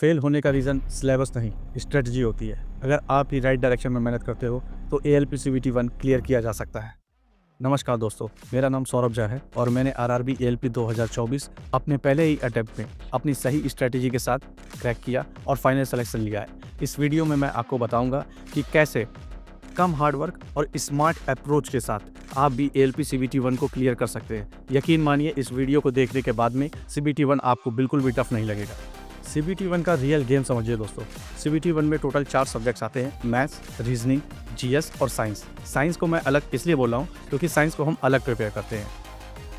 Fail होने का reason syllabus नहीं, स्ट्रेटजी होती है। अगर आप ही राइट डायरेक्शन में मेहनत करते हो तो ALP CBT 1 क्लियर किया जा सकता है। नमस्कार दोस्तों, मेरा नाम सौरभ झा है और मैंने RRB ALP 2024 अपने पहले ही अटेम्प्ट में अपनी सही स्ट्रेटजी के साथ क्रैक किया और फाइनल सिलेक्शन लिया है। इस वीडियो में मैं आपको बताऊंगा कि कैसे कम हार्डवर्क और स्मार्ट अप्रोच के साथ आप भी ALP CBT 1 को क्लियर कर सकते हैं। यकीन मानिए, इस वीडियो को देखने के बाद में CBT 1 आपको बिल्कुल भी टफ नहीं लगेगा। CBT 1 का रियल गेम समझिए दोस्तों। CBT 1 में टोटल 4 सब्जेक्ट्स आते हैं, मैथ्स, रीजनिंग, GS और साइंस। साइंस को मैं अलग इसलिए बोल रहा हूँ क्योंकि साइंस को हम अलग प्रिपेयर करते हैं।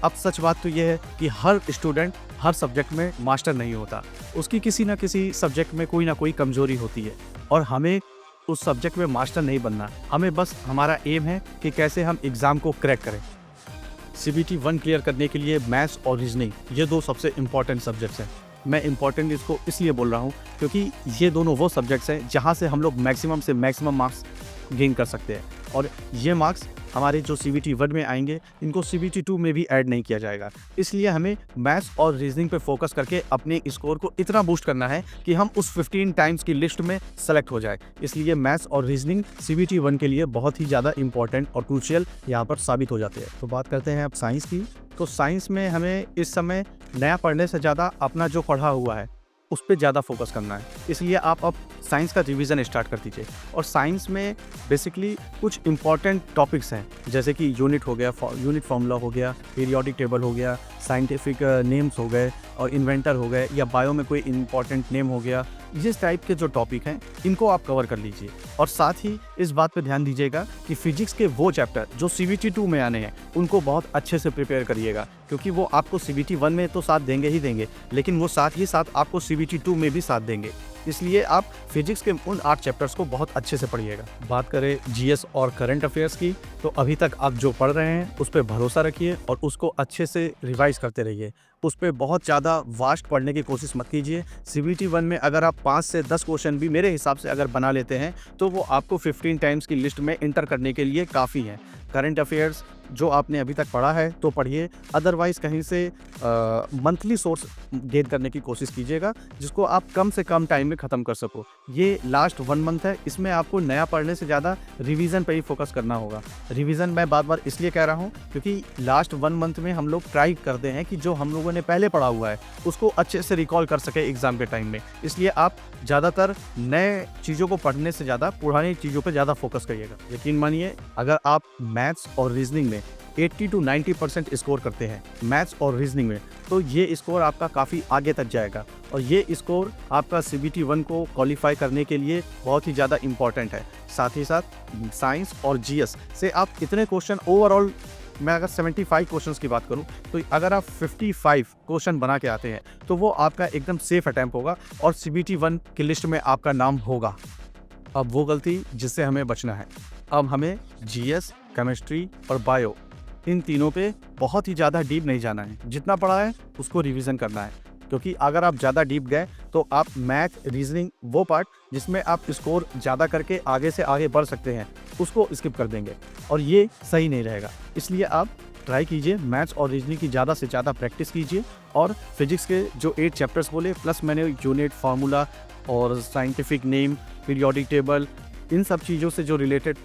अब सच बात तो यह है कि हर स्टूडेंट हर सब्जेक्ट में मास्टर नहीं होता, उसकी किसी ना किसी सब्जेक्ट में कोई ना कोई कमजोरी होती है और हमें उस सब्जेक्ट में मास्टर नहीं बनना। हमें बस हमारा एम है कि कैसे हम एग्ज़ाम को क्रैक करें। CBT 1 क्लियर करने के लिए मैथ्स और रीजनिंग ये दो सबसे इम्पॉर्टेंट सब्जेक्ट्स हैं। मैं इम्पॉर्टेंट इसको इसलिए बोल रहा हूँ क्योंकि ये दोनों वो सब्जेक्ट्स हैं जहाँ से हम लोग मैक्सिमम से मैक्सिमम मार्क्स गेन कर सकते हैं और ये मार्क्स हमारे जो CBT 1 में आएंगे इनको CBT 2 में भी ऐड नहीं किया जाएगा। इसलिए हमें मैथ्स और रीजनिंग पे फोकस करके अपने स्कोर को इतना बूस्ट करना है कि हम उस 15 टाइम्स की लिस्ट में सेलेक्ट हो जाए। इसलिए मैथ्स और रीजनिंग CBT 1 के लिए बहुत ही ज़्यादा इंपॉर्टेंट और क्रूशियल यहाँ पर साबित हो जाते हैं। तो बात करते हैं अब साइंस की। तो साइंस में हमें इस समय नया पढ़ने से ज़्यादा अपना जो पढ़ा हुआ है उस पर ज़्यादा फोकस करना है। इसलिए आप अब साइंस का रिवीजन स्टार्ट कर दीजिए। और साइंस में बेसिकली कुछ इंपॉर्टेंट टॉपिक्स हैं जैसे कि यूनिट हो गया, यूनिट फार्मूला हो गया, पीरियोडिक टेबल हो गया, साइंटिफिक नेम्स हो गए और इन्वेंटर हो गए, या बायो में कोई इंपॉर्टेंट नेम हो गया। इस टाइप के जो टॉपिक हैं इनको आप कवर कर लीजिए। और साथ ही इस बात पे ध्यान दीजिएगा कि फिजिक्स के वो चैप्टर जो CBT 2 में आने हैं उनको बहुत अच्छे से प्रिपेयर करिएगा, क्योंकि वो आपको CBT 1 में तो साथ देंगे ही देंगे, लेकिन वो साथ ही साथ आपको CBT 2 में भी साथ देंगे। इसलिए आप फिजिक्स के उन 8 चैप्टर्स को बहुत अच्छे से पढ़िएगा। बात करें GS और करंट अफेयर्स की, तो अभी तक आप जो पढ़ रहे हैं उस पर भरोसा रखिए और उसको अच्छे से रिवाइज करते रहिए। उस पर बहुत ज़्यादा वास्ट पढ़ने की कोशिश मत कीजिए। CBT 1 में अगर आप 5 से 10 क्वेश्चन भी मेरे हिसाब से अगर बना लेते हैं तो वो आपको 15 टाइम्स की लिस्ट में इंटर करने के लिए काफ़ी है। करंट अफेयर्स जो आपने अभी तक पढ़ा है तो पढ़िए, अदरवाइज़ कहीं से मंथली सोर्स गेन करने की कोशिश कीजिएगा जिसको आप कम से कम टाइम में ख़त्म कर सको। ये लास्ट 1 मंथ है, इसमें आपको नया पढ़ने से ज़्यादा रिवीजन पे ही फोकस करना होगा। रिवीजन मैं बार-बार इसलिए कह रहा हूँ क्योंकि लास्ट 1 मंथ में हम लोग ट्राई करते हैं कि जो हम लोगों ने पहले पढ़ा हुआ है उसको अच्छे से रिकॉल कर सके एग्ज़ाम के टाइम में। इसलिए आप ज़्यादातर नए चीज़ों को पढ़ने से ज़्यादा पुरानी चीज़ों पर ज़्यादा फोकस करिएगा। यकीन मानिए, अगर आप मैथ्स और रीजनिंग में 80 to 90% स्कोर करते हैं मैथ्स और रीजनिंग में, तो ये स्कोर आपका काफ़ी आगे तक जाएगा और ये स्कोर आपका CBT 1 को क्वालिफाई करने के लिए बहुत ही ज़्यादा इम्पॉर्टेंट है। साथ ही साथ साइंस और GS से आप कितने क्वेश्चन ओवरऑल, मैं अगर 75 क्वेश्चंस की बात करूं तो अगर आप 55 क्वेश्चन बना के आते हैं तो वो आपका एकदम सेफ अटैम्प्ट होगा और CBT 1 की लिस्ट में आपका नाम होगा। अब वो गलती जिससे हमें बचना है, अब हमें GS, केमिस्ट्री और बायो इन तीनों पे बहुत ही ज़्यादा डीप नहीं जाना है। जितना पढ़ा है उसको रिवीजन करना है, क्योंकि अगर आप ज़्यादा डीप गए तो आप मैथ, रीजनिंग, वो पार्ट जिसमें आप स्कोर ज़्यादा करके आगे से आगे बढ़ सकते हैं उसको स्किप कर देंगे और ये सही नहीं रहेगा। इसलिए आप ट्राई कीजिए, मैथ्स और रीजनिंग की ज़्यादा से ज़्यादा प्रैक्टिस कीजिए और फिजिक्स के जो 8 चैप्टर्स बोले प्लस मैंने यूनिट, फार्मूला और साइंटिफिक नेम, पीरियोडिक टेबल, इन सब चीज़ों से जो रिलेटेड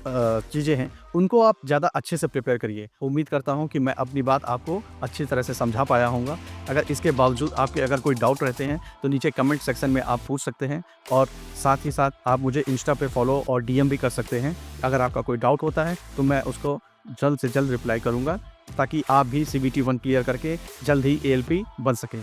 चीज़ें हैं उनको आप ज़्यादा अच्छे से प्रिपेयर करिए। उम्मीद करता हूं कि मैं अपनी बात आपको अच्छी तरह से समझा पाया होऊंगा। अगर इसके बावजूद आपके अगर कोई डाउट रहते हैं तो नीचे कमेंट सेक्शन में आप पूछ सकते हैं और साथ ही साथ आप मुझे इंस्टा पे फॉलो और DM भी कर सकते हैं। अगर आपका कोई डाउट होता है तो मैं उसको जल्द से जल्द रिप्लाई करूँगा ताकि आप भी CBT 1 क्लियर करके जल्द ही ALP बन सकें।